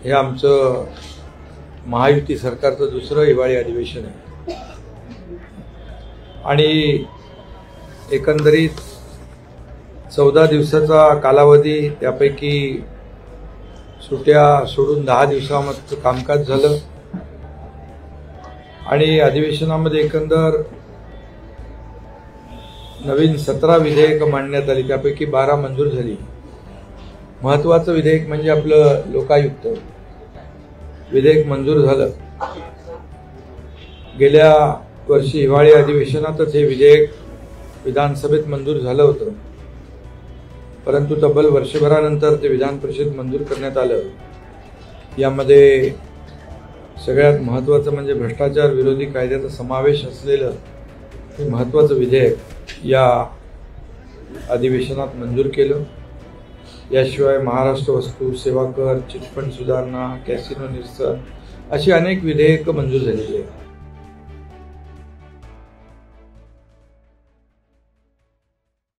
हे आमचं महायुती सरकारचं दुसरं हिवाळी अधिवेशन आहे आणि एकंदरीत 14 दिवसाचा कालावधी, त्यापैकी सुट्या सोडून 10 दिवसामध्ये कामकाज झालं आणि अधिवेशनामध्ये एकंदर नवीन 17 विधेयकं मांडण्यात आली, त्यापैकी 12 मंजूर झाली। महत्त्वाचं विधेयक म्हणजे आपलं लोकायुक्त विधेयक मंजूर झालं। गेल्या वर्षी हिवाळी अधिवेशनातच हे विधेयक विधानसभेत मंजूर झालं होतं, परंतु तब्बल वर्षभरानंतर ते विधान परिषद मंजूर करण्यात आलं। यामध्ये सगळ्यात महत्त्वाचं म्हणजे भ्रष्टाचार विरोधी कायद्याचा समावेश असलेलं हे महत्त्वाचं विधेयक या अधिवेशनात मंजूर केलं। याशिवाय महाराष्ट्र वस्तू सेवा कर, चिटफंड सुधारणा, कॅसिनो निरसन अशी अनेक विधेयकं मंजूर झालेली आहेत।